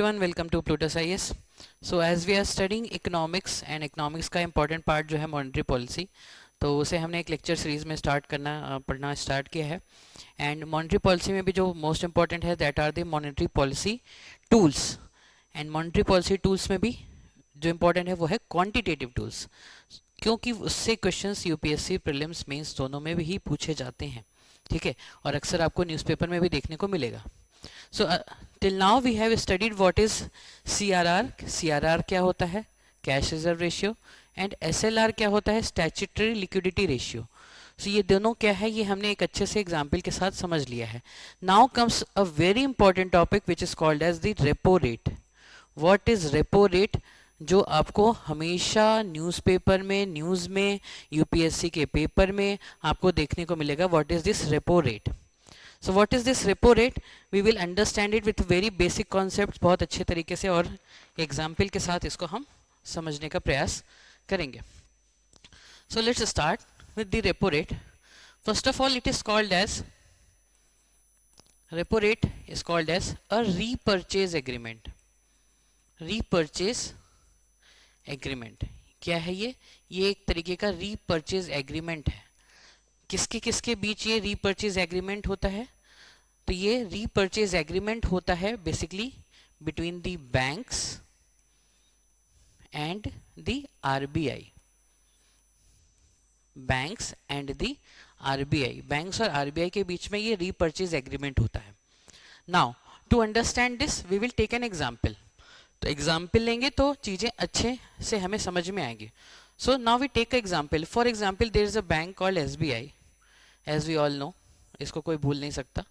everyone, welcome to Plutus IS. So as we are studying economics and economics का important part जो है monetary policy, तो उसे हमने एक lecture series में पढ़ना start किया है. And monetary policy में भी जो most important है that are the monetary policy tools. And monetary policy tools में भी जो important है वो है quantitative tools, क्योंकि उससे questions UPSC prelims mains दोनों में भी पूछे जाते हैं. ठीक है, और अक्सर आपको न्यूज़पेपर में भी देखने को मिलेगा. So till now we have studied what is CRR. CRR क्या होता है, cash reserve ratio, and SLR क्या होता है, स्टैट्यूटरी लिक्विडिटी रेशियो. सो ये दोनों क्या है, ये हमने एक अच्छे से एग्जाम्पल के साथ समझ लिया है. Now comes a very important topic which is called as the repo rate. What is repo rate, जो आपको हमेशा न्यूज़पेपर में, न्यूज़ में, यूपीएससी के पेपर में आपको देखने को मिलेगा. What is this repo rate. So what is this repo rate? We will understand it with very basic concepts, बहुत अच्छे तरीके से और एग्जाम्पल के साथ इसको हम समझने का प्रयास करेंगे. So let's start with the repo rate. First of all, it is called as repo rate is called as a repurchase agreement. Repurchase agreement क्या है ये एक तरीके का repurchase agreement है. किसके किसके बीच ये रीपर्चेज एग्रीमेंट होता है, तो ये रीपर्चेज एग्रीमेंट होता है basically between the banks and the RBI. Banks and the RBI, banks और आरबीआई के बीच में ये रीपर्चेज एग्रीमेंट होता है. Now to understand this we will take an example. तो एग्जाम्पल लेंगे तो चीजें अच्छे से हमें समझ में आएंगी. So now we take an example. For example, there is a bank called SBI. As we all know, इसको कोई भूल नहीं सकता.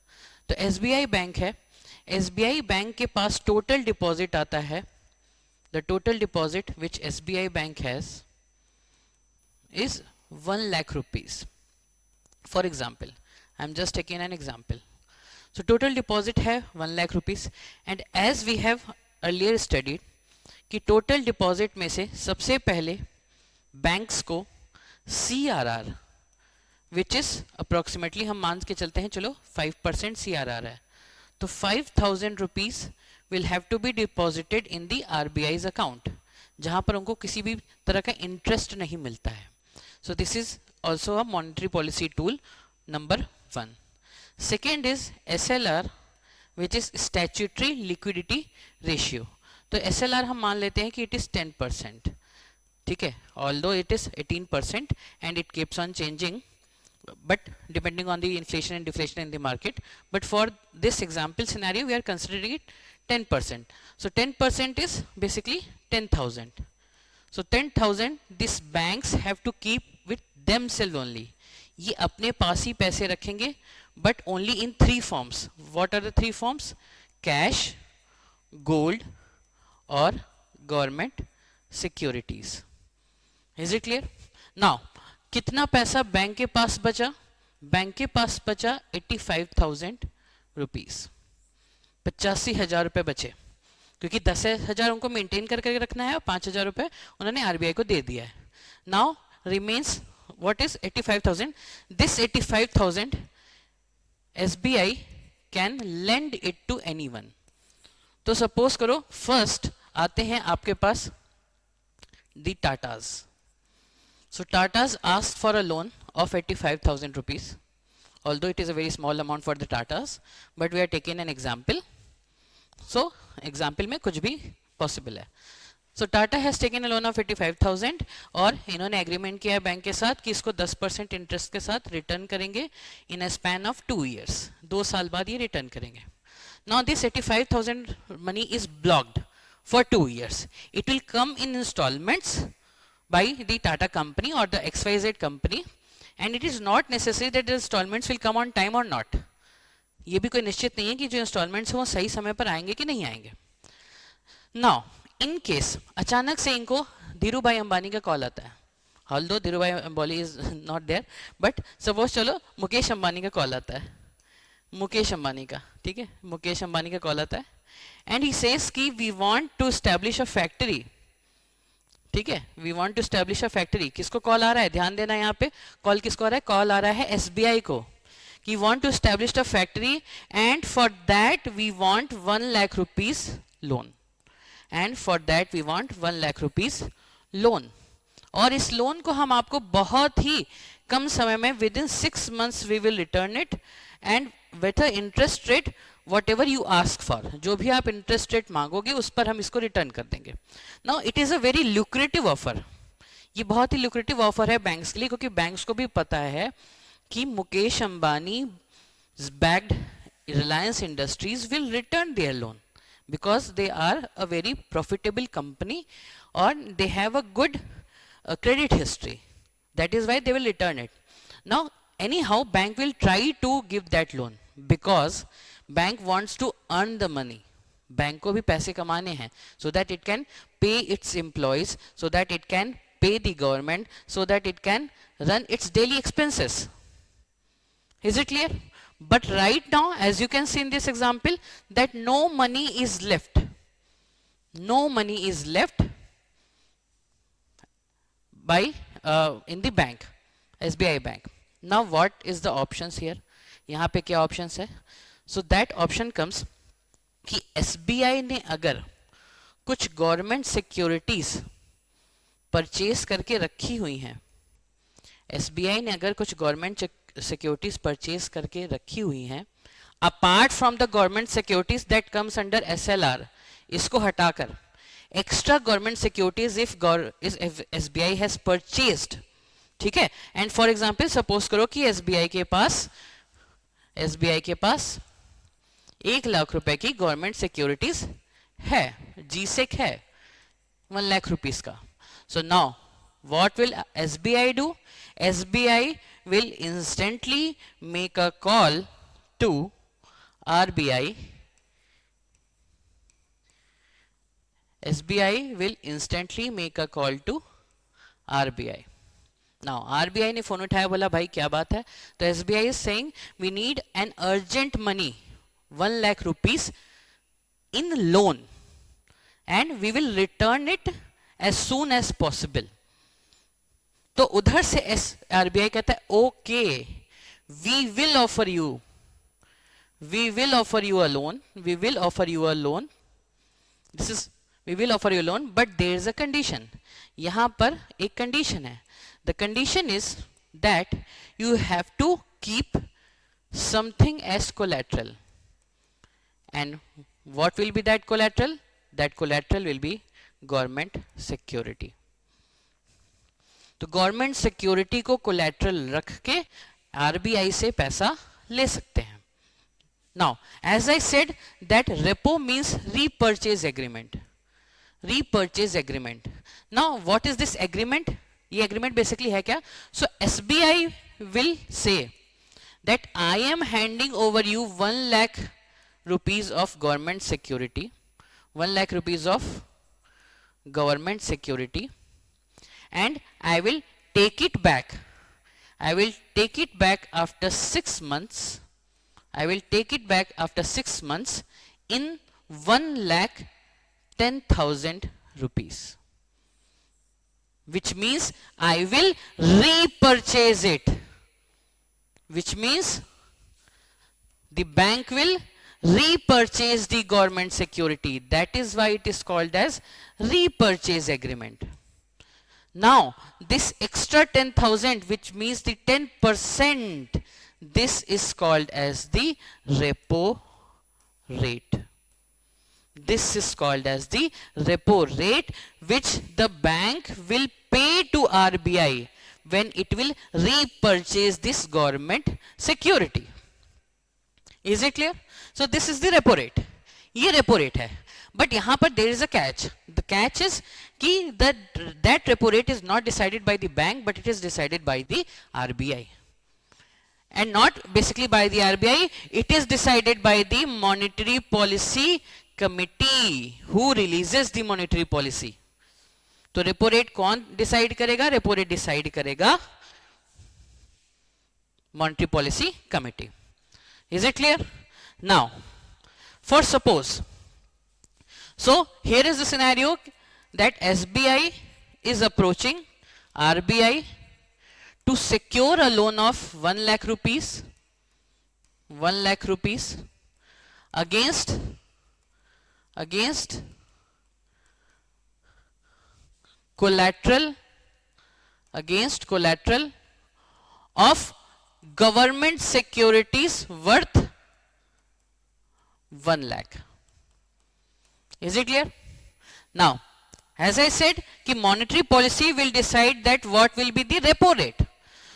तो SBI बैंक है. SBI बैंक के पास टोटल डिपॉजिट आता है. The total deposit which SBI bank has is 1 lakh rupees. For example, I am just taking an example. So total deposit है 1 lakh rupees. And as we have earlier studied, कि total deposit में से सबसे पहले banks को CRR which is approximately हम मान के चलते हैं, चलो 5% CRR है, तो 5,000 rupees will have to be deposited in the RBI's account, जहां पर उनको किसी भी तरह का इंटरेस्ट नहीं मिलता है. सो this is also a monetary policy tool number 1. Second is SLR which is statutory liquidity ratio. तो SLR हम मान लेते हैं कि इट इज 10%. ठीक है, although it is 18% and it keeps on changing, but depending on the inflation and deflation in the market, but for this example scenario we are considering it 10%. So 10% is basically 10,000. So 10,000 these banks have to keep with themselves only. ये अपने पास ही पैसे रखेंगे, but only in 3 forms. What are the 3 forms? Cash, gold और government securities. Is it clear? Now कितना पैसा bank के पास बचा? Bank के पास बचा 85,000 रुपीज. 85,000 रुपये बचे, क्योंकि 10,000 उनको मेंटेन करके रखना है और 5,000 रुपये उन्होंने आरबीआई को दे दिया है. Now remains what is 85,000. This 85,000 SBI can lend it to anyone. तो सपोज करो फर्स्ट आते हैं आपके पास the Tatas. So Tata's asked for a loan of 85,000 rupees, although it is a very small amount for the Tatas, but we are taking an example. So example में कुछ भी possible है. So Tata has taken a loan of 85,000 और इन्होंने agreement किया है bank के साथ कि इसको 10% interest के साथ return करेंगे in a span of 2 years. 2 साल बाद ये return करेंगे. Now this 85,000 money is blocked for 2 years. It will come in installments by the Tata company or the XYZ company, and it is not necessary that the installments will come on time or not. ये भी कोई निश्चित नहीं है कि जो installments वो सही समय पर आएंगे कि नहीं आएंगे. Now in case अचानक से इनको धीरू भाई अंबानी का कॉल आता है, although धीरू भाई Ambani is not there, but suppose चलो मुकेश अंबानी का कॉल आता है, मुकेश अंबानी का, ठीक है, मुकेश अंबानी का कॉल आता है, and he says कि we want to establish a factory. ठीक है, we want to establish a factory. किसको कॉल आ रहा है, ध्यान देना यहाँ पे, कॉल किसको आ रहा है, कॉल आ रहा है एसबीआई को, कि want to establish a factory and for that we want 1 lakh rupees loan. And for that we want 1 lakh rupees loan, और इस लोन को हम आपको बहुत ही कम समय में within 6 months we will return it and with a interest rate whatever you ask for, जो भी आप इंटरेस्ट रेट मांगोगे उस पर हम इसको रिटर्न कर देंगे. Now it is a very lucrative offer. ये बहुत ही ल्यूक्रेटिव ऑफर है बैंक्स के लिए, क्योंकि बैंक्स को भी पता है कि Mukesh Ambani backed Reliance Industries will return their loan because they are a very profitable company or they have a good credit history. That is why they will return it. Now anyhow bank will try to give that loan because bank wants to earn the money. Bank को भी पैसे कमाने हैं so that it can pay its employees, so that it can pay the government, so that it can run its daily expenses. Is it clear? But right now, as you can see in this example, that no money is left. No money is left by in the bank, SBI bank. Now, what is the options here? यहाँ पे क्या options है? So that option comes कि SBI ने अगर कुछ government securities purchase करके रखी हुई हैं, SBI ने अगर कुछ गवर्नमेंट सिक्योरिटीज परचेज करके रखी हुई हैं apart from the government securities that comes under SLR, इसको हटाकर extra government securities if SBI has purchased, ठीक है. एंड फॉर एग्जांपल सपोज करो कि SBI के पास 1 लाख रुपए की गवर्नमेंट सिक्योरिटीज है, GSEC है 1 लाख रुपीस का. So now what will SBI do? SBI will instantly make a call to RBI. SBI will instantly make a call to RBI. Now RBI ने phone उठाया, बोला भाई क्या बात है, तो SBI is saying we need an urgent money 1 lakh rupees in loan and we will return it as soon as possible. तो उधर से RBI कहता है okay we will offer you a loan, this is we will offer you loan, but there is a condition. यहां पर एक condition है. The condition is that you have to keep something as collateral. And what will be that collateral? That collateral will be government security. तो government security को collateral रख के RBI से पैसा ले सकते हैं. Now as I said that repo means repurchase agreement. Now what is this agreement? ये एग्रीमेंट बेसिकली है क्या? सो SBI will say that I am handing over you 1 lakh rupees of government security, 1 lakh rupees of government security, and I will take it back. I will take it back after 6 months. I will take it back after 6 months in 1,10,000 rupees. Which means I will repurchase it. Which means the bank will repurchase the government security. That is why it is called as repurchase agreement. Now this extra 10,000, which means the 10%, this is called as the repo rate. This is called as the repo rate, which the bank will pay to RBI when it will repurchase this government security. Is it clear? So this is the repo rate. ये repo rate है. But यहाँ पर there is a catch. The catch is कि that repo rate is not decided by the bank, but it is decided by the RBI. And not basically by the RBI, it is decided by the Monetary Policy Committee, who releases the monetary policy. तो repo rate कौन decide करेगा? Repo rate decide करेगा monetary policy committee. Is it clear? Now, for suppose, so here is the scenario that SBI is approaching RBI to secure a loan of 1 lakh rupees, 1 lakh rupees against collateral against collateral of government securities worth 1 lakh. Is it clear? Now, as I said, कि monetary policy will decide that what will be the repo rate.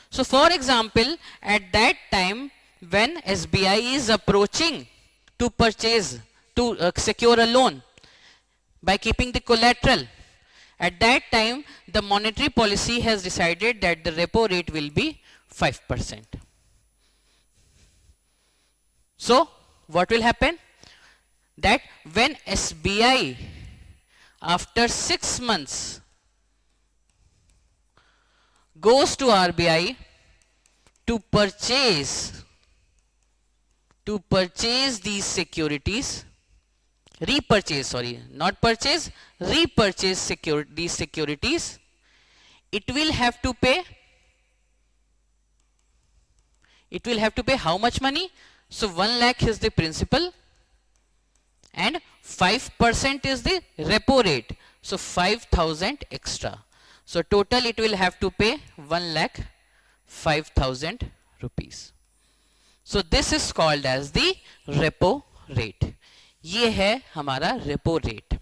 So, for example, at that time when SBI is approaching to purchase, to secure a loan by keeping the collateral, at that time the monetary policy has decided that the repo rate will be 5%. So, what will happen? That when SBI after 6 months goes to RBI to purchase these securities, repurchase these securities, it will have to pay how much money? So 1 lakh is the principal and 5% is the repo rate. So 5,000 extra. So total it will have to pay 1,05,000 rupees. So this is called as the repo rate. ये है हमारा repo rate.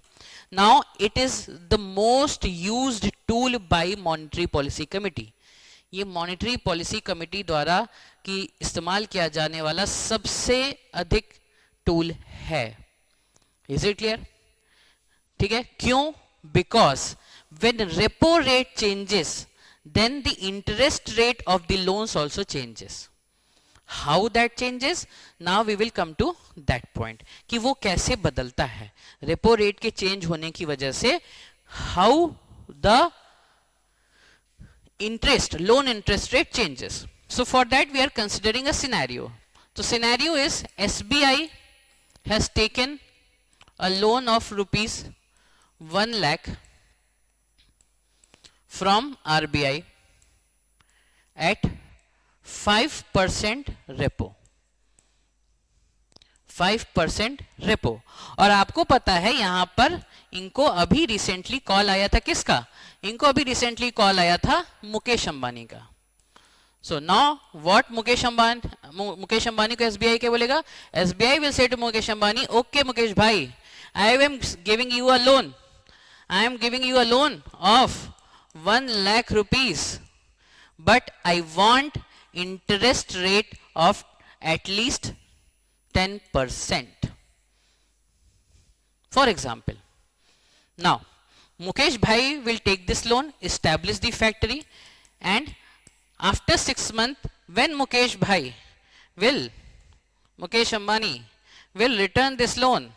Now it is the most used tool by monetary policy committee. ये monetary policy committee द्वारा की इस्तेमाल किया जाने वाला सबसे अधिक टूल है. Is it clear? ठीक है. क्यों? Because when repo rate changes then the interest rate of the loans also changes. How that changes? Now we will come to that point कि वो कैसे बदलता है रेपो रेट के चेंज होने की वजह से. how the interest, loan interest rate changes. So for that we are considering a scenario. So scenario is SBI has taken a loan of rupees 1 lakh from RBI at 5% repo. 5% repo. और आपको पता है यहां पर इनको अभी recently call आया था. किसका? इनको अभी रिसेंटली कॉल आया था मुकेश अंबानी का. So now what Mukesh Ambani को एसबीआई क्या बोलेगा? SBI will say to Mukesh Ambani, okay Mukesh भाई, I am giving you a loan, I am giving you a loan of 1 lakh rupees, but I want interest rate of at least 10%. For example, now Mukesh bhai will take this loan, establish the factory, and after 6 months when Mukesh Ambani will return this loan,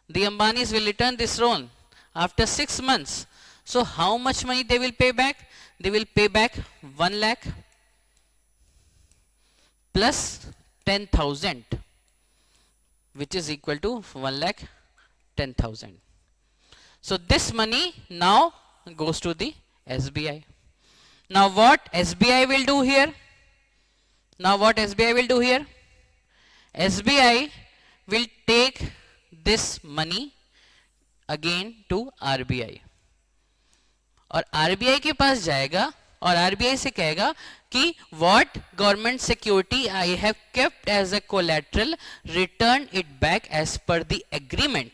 the Ambanis will return this loan after 6 months. So how much money they will pay back? They will pay back 1 lakh plus 10,000, which is equal to 1,10,000. So this money now goes to the SBI. Now what SBI will do here? SBI will take this money again to RBI. और RBI के पास जाएगा और RBI से कहेगा कि what government security I have kept as a collateral, return it back as per the agreement,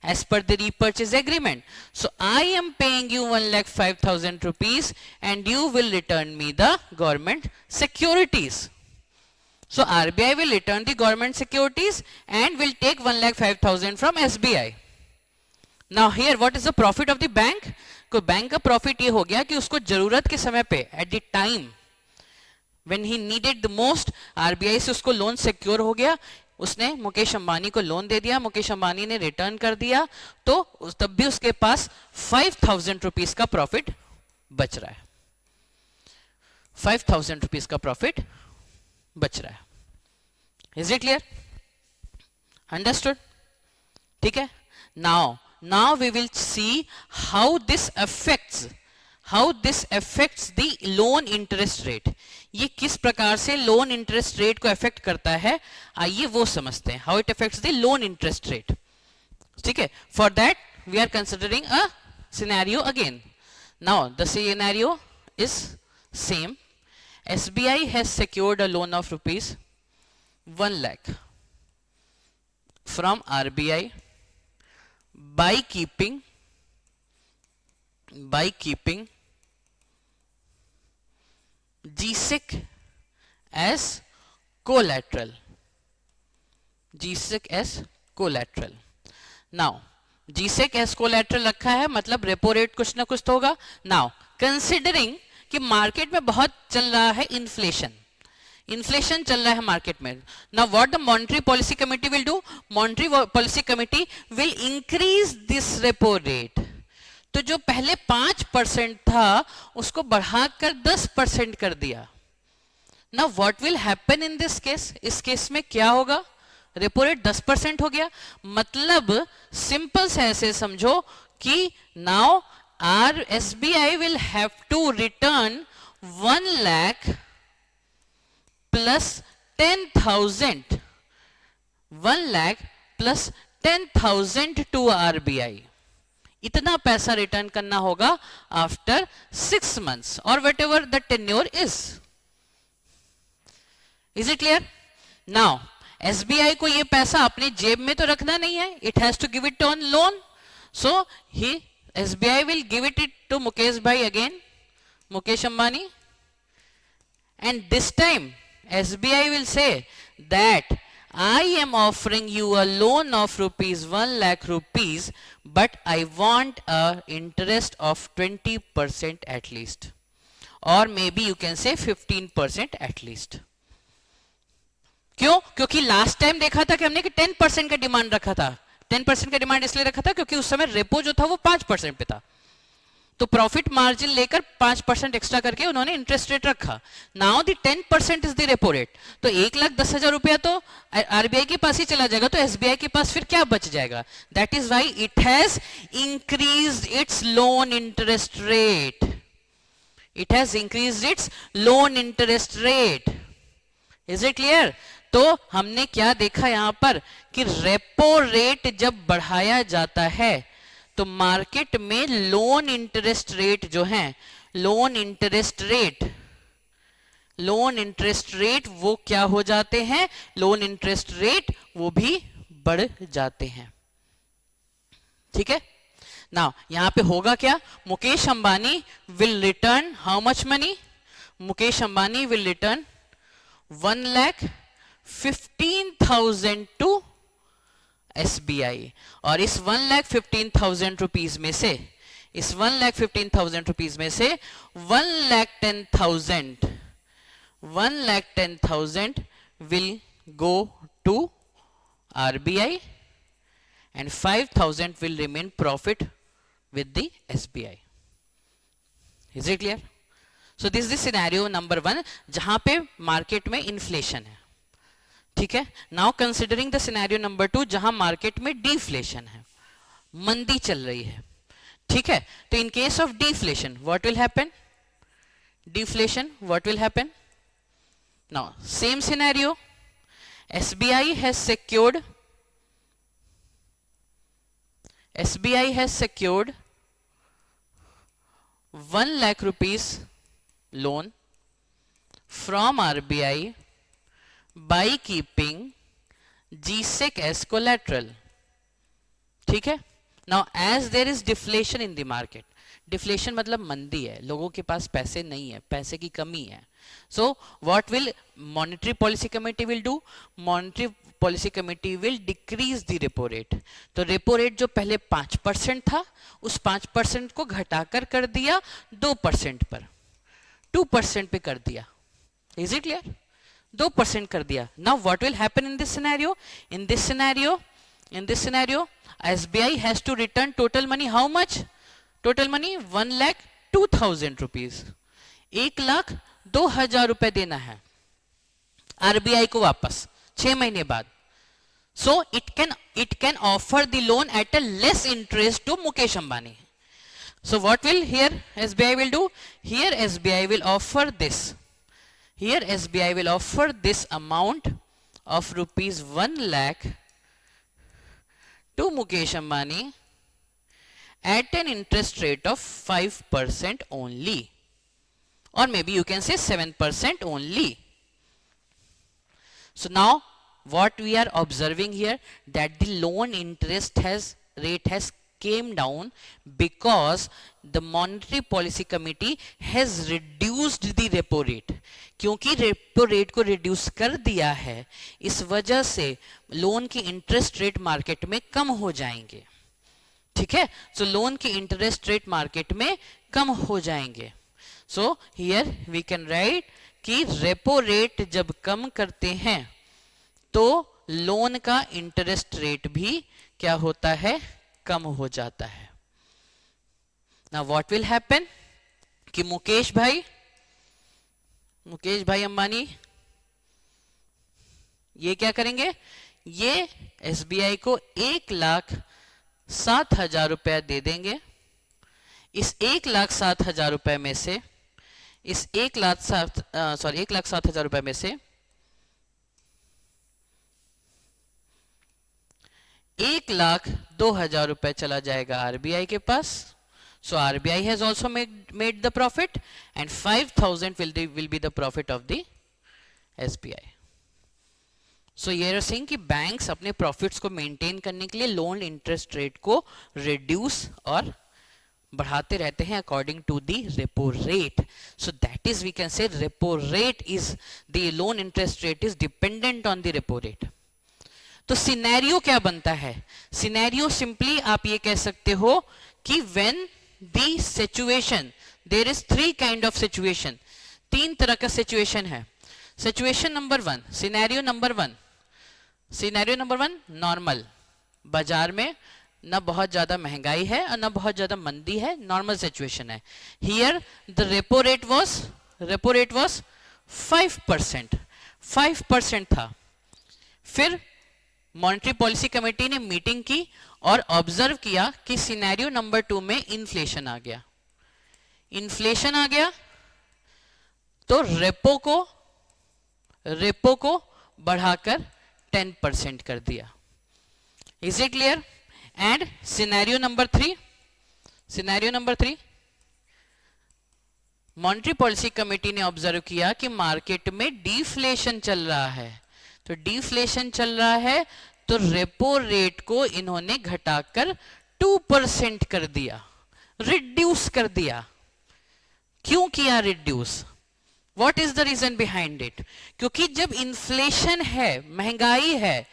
as per the repurchase agreement. So I am paying you 1,05,000 rupees and you will return me the government securities. So RBI will return the government securities and will take 1,05,000 from SBI. Now here what is the profit of the bank? को bank का profit ये हो गया कि उसको जरूरत के समय पे at the time when he needed the most RBI से उसको लोन सिक्योर हो गया, उसने मुकेश अंबानी को लोन दे दिया, मुकेश अंबानी ने रिटर्न कर दिया, तो तब भी उसके पास 5,000 रुपीस का प्रॉफिट बच रहा है. 5,000 रुपीस का प्रॉफिट बच रहा है. Is it clear? अंडरस्टूड? ठीक है. Now we will see how this affects the loan interest rate. ये किस प्रकार से लोन इंटरेस्ट रेट को अफेक्ट करता है, आइए वो समझते हैं. How it affects the loan interest rate. ठीक है. For that we are considering a scenario again. Now the scenario is same. SBI has secured a loan of rupees 1 lakh from RBI by keeping GSEC as collateral. GSEC as collateral. Now GSEC as collateral रखा है, मतलब repo rate कुछ ना कुछ तो होगा. Now considering कि market में बहुत चल रहा है इन्फ्लेशन चल रहा है मार्केट में. Now what the monetary policy committee will do? Monetary policy committee will increase this repo rate. तो जो पहले 5% था उसको बढ़ाकर 10% कर दिया. Now what will happen in this case? इस केस में क्या होगा? रेपो रेट 10% हो गया. मतलब सिंपल से ऐसे समझो कि now our SBI will have to return 1 lakh plus 10,000 1 lakh plus 10,000 to RBI. इतना पैसा रिटर्न करना होगा after 6 months or whatever the tenure is. Is it clear? Now SBI को ये पैसा अपनी जेब में तो रखना नहीं है. It has to give it on loan. So SBI will give it to Mukesh Bhai again, Mukesh Ambani, and this time SBI will say that I am offering you a loan of rupees 1 lakh rupees, but I want a interest of 20% at least, or maybe you can say 15% at least. क्यों? क्योंकि last time देखा था कि हमने कि 10% का demand रखा था. 10% का डिमांड इसलिए रखा था क्योंकि उस समय रेपो जो था वो 5% पे था. तो प्रॉफिट मार्जिन लेकर 5% एक्स्ट्रा करके उन्होंने इंटरेस्ट रेट रखा. Now the 10% is the repo rate. तो 1,10,000 रुपया तो आरबीआई के पास ही चला जाएगा, तो एसबीआई के पास फिर क्या बच जाएगा? That is why it has increased it's loan interest rate. It has increased it's loan interest rate. Is it clear? तो हमने क्या देखा यहां पर कि रेपो रेट जब बढ़ाया जाता है तो मार्केट में लोन इंटरेस्ट रेट जो है, लोन इंटरेस्ट रेट वो क्या हो जाते हैं? लोन इंटरेस्ट रेट वो भी बढ़ जाते हैं. ठीक है. नाउ यहां पे होगा क्या? Mukesh Ambani will return how much money? Mukesh Ambani will return 1,15,000 to SBI. और इस 1,15,000 रुपीज में से 1,10,000 will go to RBI and 5,000 will remain profit with the SBI. Is it clear? So this is the scenario number 1 जहां पे मार्केट में inflation है. ठीक है. Now considering the scenario number 2 जहां मार्केट में डिफ्लेशन है, मंदी चल रही है. ठीक है. तो in case of deflation what will happen? Deflation what will happen? Now same scenario. SBI has secured 1 lakh rupees loan from RBI by keeping GSEC as collateral. ठीक है. Now as there is deflation in the market, deflation मतलब मंदी है, लोगों के पास पैसे नहीं है, पैसे की कमी है. So what will monetary policy committee will do? Monetary policy committee will decrease the repo rate. तो repo rate जो पहले 5% था उस 5% को घटाकर कर दिया 2% पर, 2% पे कर दिया. Is it clear? 2% कर दिया. Now what will happen in this scenario? In this scenario, SBI has to return total money. How much? Total money 1,02,000 rupees. 1,02,000 रुपए देना है RBI को वापस 6 महीने बाद. So it can offer the loan at a less interest to Mukesh Ambani. So what will here SBI will do? Here SBI will offer this. Here SBI will offer this amount of rupees 1 lakh to Mukesh Ambani at an interest rate of 5% only, or maybe you can say 7% only. So now what we are observing here, that the loan interest rate has came down because the monetary policy committee has reduced the repo rate. क्योंकि repo rate को reduce कर दिया है, इस वजह से loan की interest rate market में कम हो जाएंगे. ठीक है, सो लोन की इंटरेस्ट रेट मार्केट में कम हो जाएंगे. So here we can write कि रेपो रेट जब कम करते हैं तो लोन का इंटरेस्ट रेट भी क्या होता है, कम हो जाता है. नाउ व्हाट विल हैपन कि मुकेश भाई अंबानी ये क्या करेंगे, ये एसबीआई को 1,07,000 रुपया दे देंगे. इस 1,07,000 रुपए में से, इस 1,07,000 रुपए में से 1,02,000 रुपए चला जाएगा आरबीआई के पास. So RBI has also made the profit and 5,000 will be the profit of the SBI. So ये आर सेइंग कि बैंक्स अपने प्रॉफिट्स को मेंटेन करने के लिए लोन इंटरेस्ट रेट को रिड्यूस और बढ़ाते रहते हैं according to the repo rate. So that is we can say repo rate is the loan interest rate is dependent on the repo rate. तो सिनेरियो क्या बनता है, सिनेरियो सिंपली आप ये कह सकते हो कि when the situation, there is 3 kind of situation, 3 तरह का सिचुएशन है. Situation number 1, scenario number 1, scenario number 1 normal, बाजार में ना बहुत ज्यादा महंगाई है और ना बहुत ज्यादा मंदी है, नॉर्मल सिचुएशन है. Here the repo rate was 5% था. फिर मॉनेटरी पॉलिसी कमेटी ने मीटिंग की और ऑब्जर्व किया कि सिनेरियो नंबर 2 में इन्फ्लेशन आ गया. इन्फ्लेशन आ गया तो रेपो को बढ़ाकर 10% कर दिया. Is it clear? And scenario number 3, monetary policy committee ने ऑब्जर्व किया कि मार्केट में डिफ्लेशन चल रहा है. तो डिफ्लेशन चल रहा है तो रेपो रेट को इन्होंने घटाकर 2% कर दिया, रिड्यूस कर दिया. क्यों किया reduce? What is the reason behind it? क्योंकि जब इन्फ्लेशन है, महंगाई है,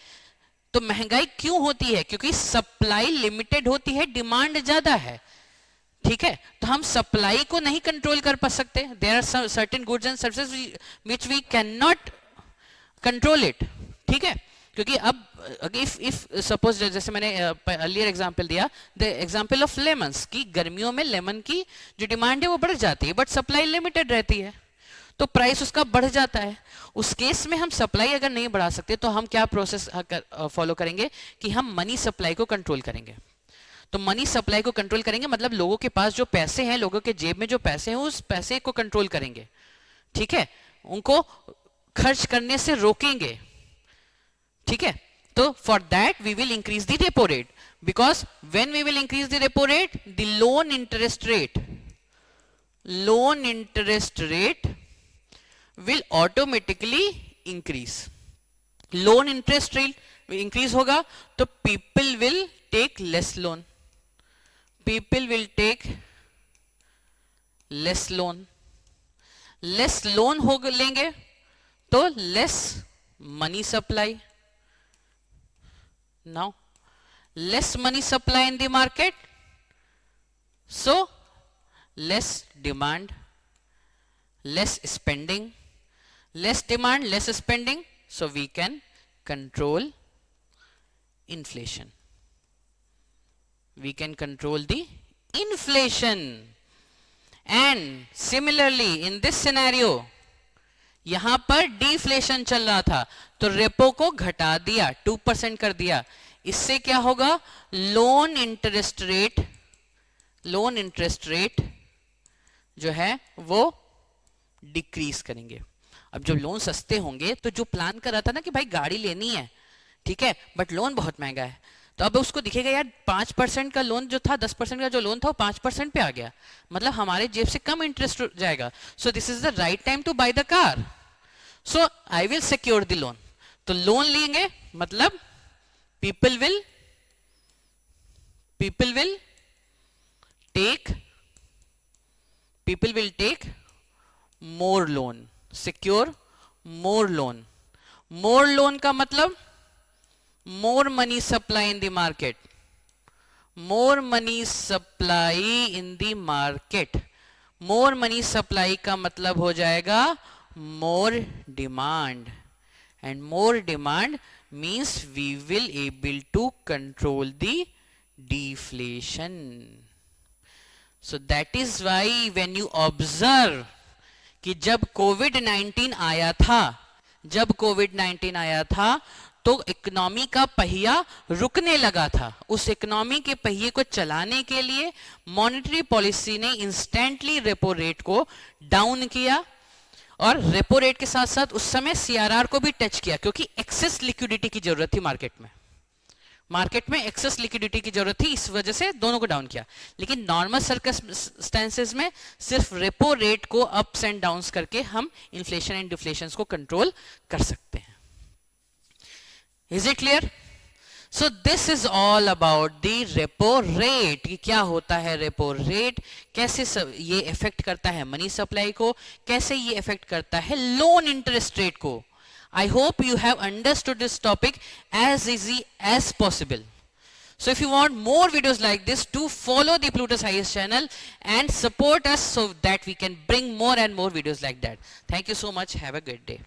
तो महंगाई क्यों होती है? क्योंकि सप्लाई लिमिटेड होती है, डिमांड ज्यादा है. ठीक है, तो हम सप्लाई को नहीं कंट्रोल कर पा सकते. There are certain goods and services which we can not control it. ठीक है, क्योंकि अब इफ सपोज जैसे मैंने अर्लियर एग्जांपल दिया, द एग्जांपल ऑफ लेमन्स, की गर्मियों में लेमन की जो डिमांड है वो बढ़ जाती है बट सप्लाई लिमिटेड रहती है, तो प्राइस उसका बढ़ जाता है. उस केस में हम सप्लाई अगर नहीं बढ़ा सकते तो हम क्या प्रोसेस फॉलो करेंगे कि हम मनी सप्लाई को कंट्रोल करेंगे. तो मनी सप्लाई को कंट्रोल करेंगे मतलब लोगों के पास जो पैसे हैं, लोगों के जेब में जो पैसे हैं, उस पैसे को कंट्रोल करेंगे. ठीक है, उनको खर्च करने से रोकेंगे. ठीक है, तो for that we will increase the repo rate, because when we will increase the repo rate, the loan interest rate will automatically increase. Loan interest rate increase होगा तो people will take less loan. People will take less loan. Less loan हो लेंगे तो less money supply. Now less money supply in the market, so less demand, less spending. Less demand, less spending, so we can control inflation. We can control the inflation. And similarly in this scenario, यहां पर deflation चल रहा था तो repo को घटा दिया, 2% कर दिया. इससे क्या होगा? लोन इंटरेस्ट रेट जो है वो डिक्रीज करेंगे. अब जब लोन सस्ते होंगे तो जो प्लान कर रहा था ना कि भाई गाड़ी लेनी है, ठीक है, बट लोन बहुत महंगा है, तो अब उसको दिखेगा यार 5% का लोन जो था, 10% का जो लोन था वो 5% पे आ गया, मतलब हमारे जेब से कम इंटरेस्ट जाएगा. So this is the right time to buy the car. So I will secure the loan. तो लोन लेंगे मतलब people will take more loan, secure more loan. More loan का मतलब more money supply in the market. More money supply in the market. More money supply का मतलब हो जाएगा more demand. And more demand means we will able to control the deflation. So that is why when you observe कि जब कोविड-19 आया था तो economy का पहिया रुकने लगा था. उस इकोनॉमी के पहिए को चलाने के लिए मॉनेटरी पॉलिसी ने इंस्टेंटली रेपो रेट को डाउन किया और रेपो रेट के साथ साथ उस समय सीआरआर को भी टच किया, क्योंकि एक्सेस लिक्विडिटी की जरूरत थी मार्केट में एक्सेस लिक्विडिटी की जरूरत थी, इस वजह से दोनों को डाउन किया. लेकिन नॉर्मल सर्कमस्टेंसेस में सिर्फ रेपो रेट को अप्स एंड डाउन्स करके हम इन्फ्लेशन एंड डिफ्लेशन को कंट्रोल कर सकते हैं. Is it clear? So this is all about the repo rate. क्या होता है रेपो रेट, कैसे ये इफेक्ट करता है मनी सप्लाई को, कैसे ये इफेक्ट करता है लोन इंटरेस्ट रेट को. I hope you have understood this topic as easy as possible. So if you want more videos like this, do follow the Plutus IAS channel and support us so that we can bring more and more videos like that. Thank you so much. Have a good day.